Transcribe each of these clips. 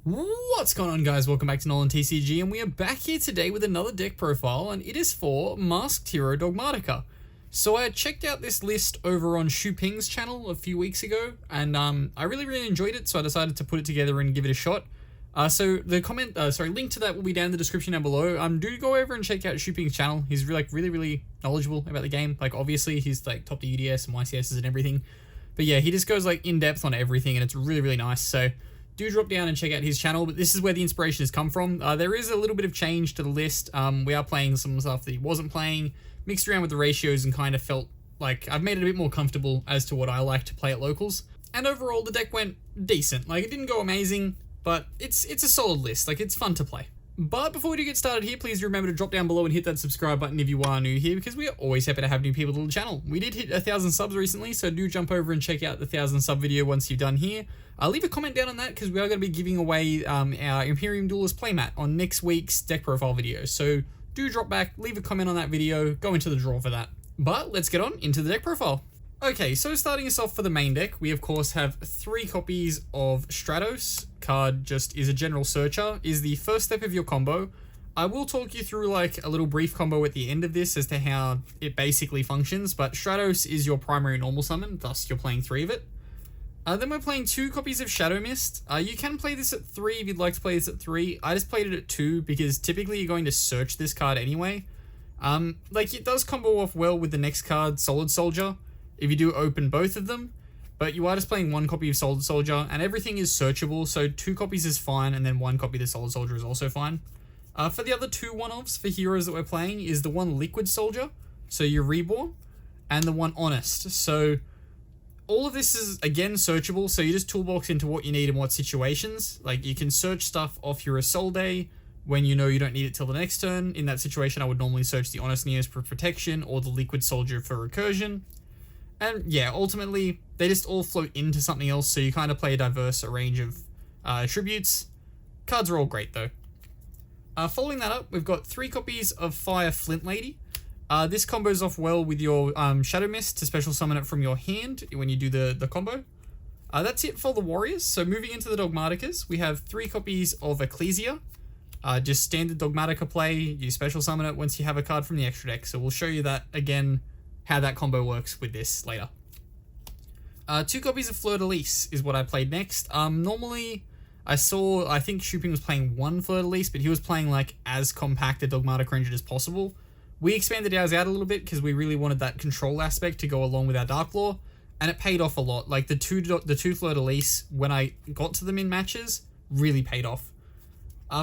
What's going on, guys? Welcome back to NolanTCG, and we are back here today with another deck profile, and it is for Masked Hero Dogmatika. So I checked out this list over on Ping's channel a few weeks ago, and I really enjoyed it, so I decided to put it together and give it a shot. So the link to that will be down in the description down below. Do go over and check out Ping's channel. He's really knowledgeable about the game. Like, obviously, he's like top to UDS and YCSs and everything. But yeah, he just goes like in depth on everything, and it's really nice. So do drop down and check out his channel, but this is where the inspiration has come from. There is a little bit of change to the list. We are playing some stuff that he wasn't playing, mixed around with the ratios, and kind of felt like I've made it a bit more comfortable as to what I like to play at locals. And overall, the deck went decent. Like, it didn't go amazing, but it's a solid list. Like, it's fun to play. But before we do get started here, please remember to drop down below and hit that subscribe button if you are new here, because we are always happy to have new people to the channel. We did hit 1,000 subs recently, so do jump over and check out the 1,000 sub video once you're done here. Leave a comment down on that, because we are going to be giving away our Imperium Duelist playmat on next week's deck profile video. So do drop back, leave a comment on that video, go into the draw for that. But let's get on into the deck profile. Okay, so starting us off for the main deck, we of course have 3 copies of Stratos. Card just is a general searcher, is the first step of your combo. I will talk you through like a little brief combo at the end of this as to how it basically functions, but Stratos is your primary normal summon, thus you're playing 3 of it. Then we're playing 2 copies of Shadow Mist. You can play this at 3 if you'd like to play this at 3. I just played it at 2 because typically you're going to search this card anyway. Like, it does combo off well with the next card, Solid Soldier, if you do open both of them, but you are just playing 1 copy of Solid Soldier, and everything is searchable, so 2 copies is fine, and then 1 copy of the Solid Soldier is also fine. For the other 2 one-offs for heroes that we're playing is the 1 Liquid Soldier, so you're Reborn, and the 1 Honest. So all of this is, again, searchable, so you just toolbox into what you need in what situations. Like, you can search stuff off your Isolde when you know you don't need it till the next turn. In that situation, I would normally search the Honest Neos for protection, or the Liquid Soldier for recursion. And yeah, ultimately, they just all float into something else, so you kind of play a diverse range of attributes. Cards are all great, though. Following that up, we've got 3 copies of Fire Flint Lady. This combos off well with your Shadow Mist to special summon it from your hand when you do the combo. That's it for the Warriors. So moving into the Dogmatikas, we have 3 copies of Ecclesia. Just standard Dogmatika play, you special summon it once you have a card from the extra deck. So we'll show you that again, how that combo works with this later. 2 copies of Fleur-de-Lis is what I played next. Normally, I think Ping was playing 1 Fleur-de-Lis, but he was playing like as compact a Dogmatika engine as possible. We expanded ours out a little bit because we really wanted that control aspect to go along with our Dark Law, and it paid off a lot. Like the two Fleur-de-Lis, when I got to them in matches, really paid off.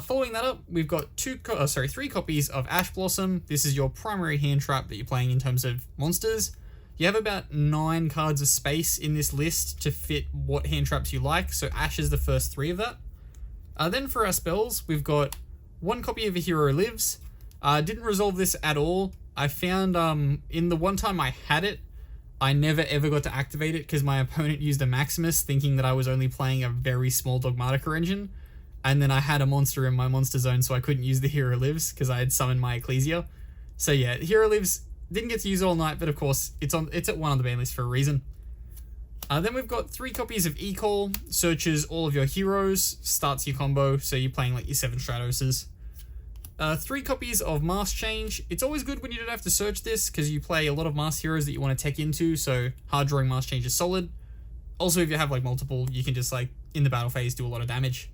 Following that up, we've got 3 copies of Ash Blossom. This is your primary hand trap that you're playing in terms of monsters. You have about 9 cards of space in this list to fit what hand traps you like, so Ash is the first 3 of that. Then for our spells, we've got 1 copy of A Hero Lives. Didn't resolve this at all. I found in the one time I had it, I never ever got to activate it because my opponent used a Maximus thinking that I was only playing a very small Dogmatika engine. And then I had a monster in my monster zone, so I couldn't use the Hero Lives because I had summoned my Ecclesia. So yeah, Hero Lives didn't get to use all night, but of course it's at 1 on the ban list for a reason. Then we've got 3 copies of E-Call, searches all of your heroes, starts your combo, so you're playing like your 7 Stratoses. 3 copies of Mask Change. It's always good when you don't have to search this because you play a lot of Mask heroes that you want to tech into, so hard drawing Mask Change is solid. Also, if you have like multiple, you can just like in the battle phase do a lot of damage.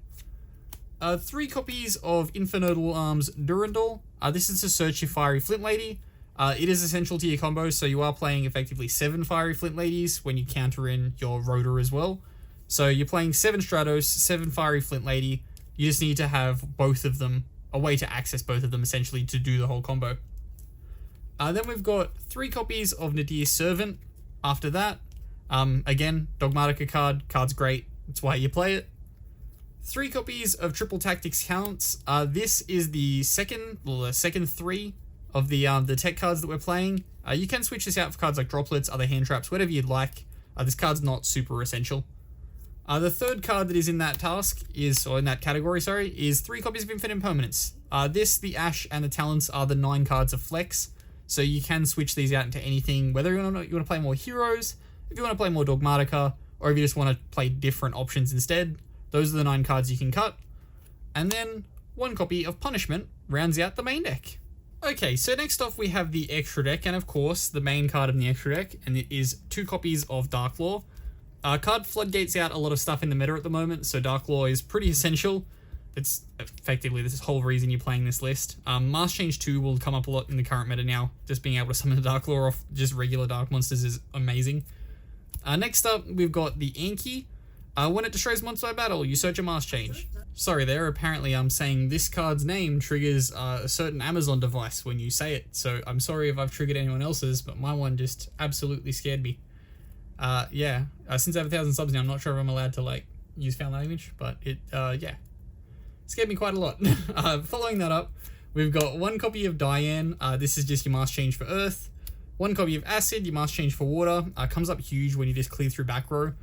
3 copies of Infernodal Arms Durandal. This is to search your Fiery Flint Lady. It is essential to your combo, so you are playing effectively 7 Fiery Flint Ladies when you counter in your Rotor as well. So you're playing 7 Stratos, 7 Fiery Flint Lady. You just need to have both of them, a way to access both of them essentially to do the whole combo. Then we've got 3 copies of Nadir's Servant. After that, again, Dogmatika card's great. That's why you play it. 3 copies of Triple Tactics Counts. This is the second 3 of the tech cards that we're playing. You can switch this out for cards like Droplets, other hand traps, whatever you'd like. This card's not super essential. The third card that is in that in that category, is 3 copies of Infinite Impermanence. The Ash, and the Talents are the 9 cards of Flex, so you can switch these out into anything, whether you want to play more heroes, if you want to play more Dogmatika, or if you just want to play different options instead. Those are the 9 cards you can cut. And then 1 copy of Punishment rounds out the main deck. Okay, so next off we have the extra deck, and of course the main card in the extra deck, and it is 2 copies of Dark Law. Card floodgates out a lot of stuff in the meta at the moment, so Dark Law is pretty essential. It's effectively this whole reason you're playing this list. Mask Change 2 will come up a lot in the current meta now. Just being able to summon the Dark Law off just regular Dark monsters is amazing. Next up, we've got the Anki. When it destroys monster by battle, you search a Mask Change. Sorry there, apparently I'm saying this card's name triggers a certain Amazon device when you say it, so I'm sorry if I've triggered anyone else's, but my one just absolutely scared me. Yeah, since I have 1,000 subs now, I'm not sure if I'm allowed to, like, use foul language, but it, yeah. Scared me quite a lot. Following that up, we've got 1 copy of Diane. This is just your Mask Change for Earth. 1 copy of Acid, your Mask Change for Water. Comes up huge when you just clear through back row.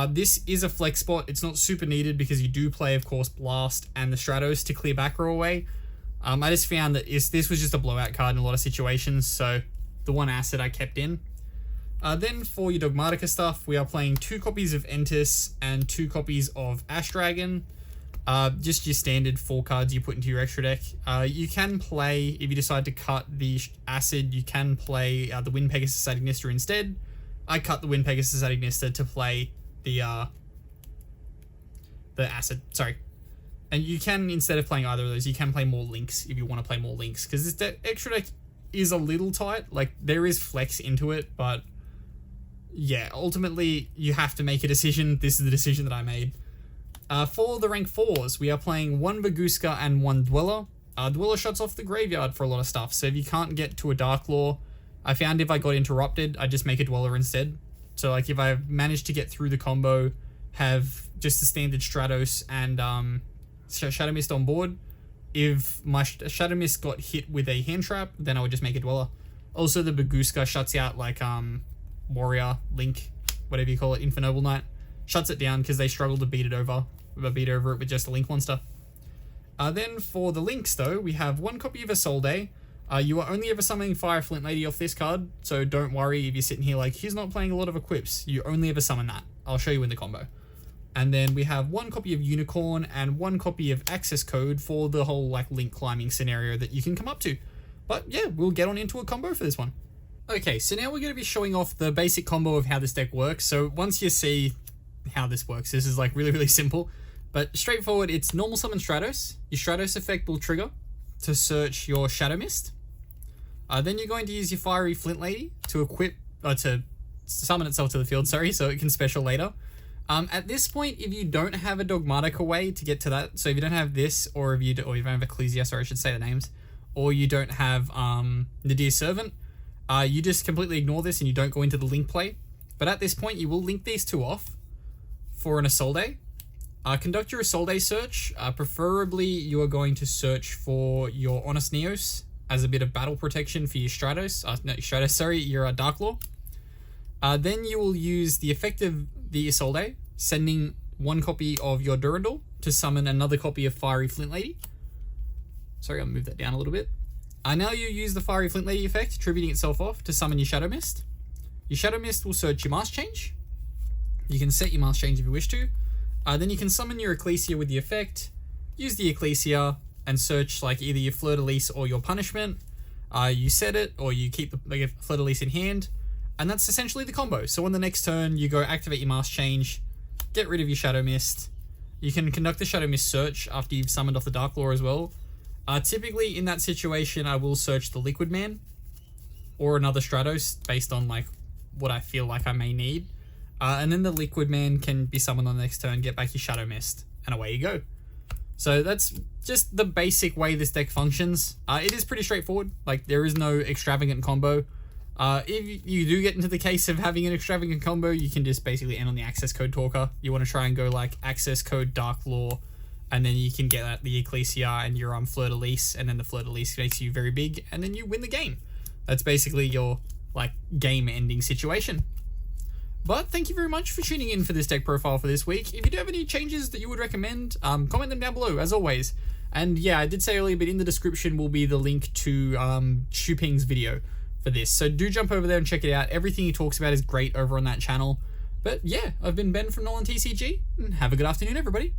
This is a flex spot. It's not super needed because you do play, of course, Blast and the Stratos to clear back row away. I just found that this was just a blowout card in a lot of situations, so the 1 Acid I kept in. Then for your Dogmatika stuff, we are playing 2 copies of Entis and 2 copies of Ash Dragon. Just your standard 4 cards you put into your extra deck. You can play, if you decide to cut the Acid, you can play the Wind Pegasus Adignista instead. I cut the Wind Pegasus Adignista to play the Acid, sorry. And you can, instead of playing either of those, you can play more links if you want to play more links, because this extra deck is a little tight. Like, there is flex into it, but yeah, ultimately you have to make a decision. This is the decision that I made. For the rank 4s, we are playing 1 Baguska and 1 Dweller. Dweller shuts off the graveyard for a lot of stuff, so if you can't get to a Dark Law, I found if I got interrupted, I just make a Dweller instead. So like if I managed to get through the combo, have just the standard Stratos and Shadow Mist on board, if my Shadow Mist got hit with a hand trap, then I would just make a Dweller. Also, the Baguska shuts out like Warrior, Link, whatever you call it, Infernoble Knight. Shuts it down because they struggle to beat over it with just a Link monster. Then for the Links though, we have 1 copy of Isolde. You are only ever summoning Fire Flint Lady off this card, so don't worry if you're sitting here like, he's not playing a lot of equips. You only ever summon that. I'll show you in the combo. And then we have 1 copy of Unicorn and 1 copy of Access Code for the whole like Link climbing scenario that you can come up to. But yeah, we'll get on into a combo for this one. Okay, so now we're going to be showing off the basic combo of how this deck works. So once you see how this works, this is like really, really simple. But straightforward, it's normal summon Stratos. Your Stratos effect will trigger to search your Shadow Mist. Then you're going to use your Fiery Flint Lady to to summon itself to the field, sorry, so it can special later. At this point, if you don't have a Dogmatika way to get to that, so if you don't have this, or if you don't have Ecclesia, sorry, I should say the names, or you don't have Nadir Servant, you just completely ignore this and you don't go into the link play. But at this point, you will link these 2 off for an Isolde. Conduct your Isolde search. Preferably, you are going to search for your Honest Neos as a bit of battle protection for your Stratos. Your Dark Law. Then you will use the effect of the Isolde, sending 1 copy of your Durandal to summon another copy of Fiery Flint Lady. Sorry, I'll move that down a little bit. Now you use the Fiery Flint Lady effect, attributing itself off to summon your Shadow Mist. Your Shadow Mist will search your Mask Change. You can set your Mask Change if you wish to. Then you can summon your Ecclesia with the effect, use the Ecclesia, and search like either your Fleur-de-Lis or your Punishment. You set it, or you keep the Fleur-de-Lis in hand, and that's essentially the combo. So on the next turn, you go activate your Mask Change, get rid of your Shadow Mist. You can conduct the Shadow Mist search after you've summoned off the Dark Law as well. Typically, in that situation, I will search the Liquid Man or another Stratos based on like what I feel like I may need. And then the Liquid Man can be summoned on the next turn, get back your Shadow Mist, and away you go. So that's just the basic way this deck functions. It is pretty straightforward. Like, there is no extravagant combo. If you do get into the case of having an extravagant combo, you can just basically end on the Access Code Talker. You want to try and go like Access Code Dark Law, and then you can get the Ecclesia and your Fleur-de-Lis, and then the Fleur-de-Lis makes you very big, and then you win the game. That's basically your like game-ending situation. But thank you very much for tuning in for this deck profile for this week. If you do have any changes that you would recommend, comment them down below, as always. And yeah, I did say earlier, but in the description will be the link to Shuping's video for this. So do jump over there and check it out. Everything he talks about is great over on that channel. But yeah, I've been Ben from NolanTCG, and have a good afternoon, everybody.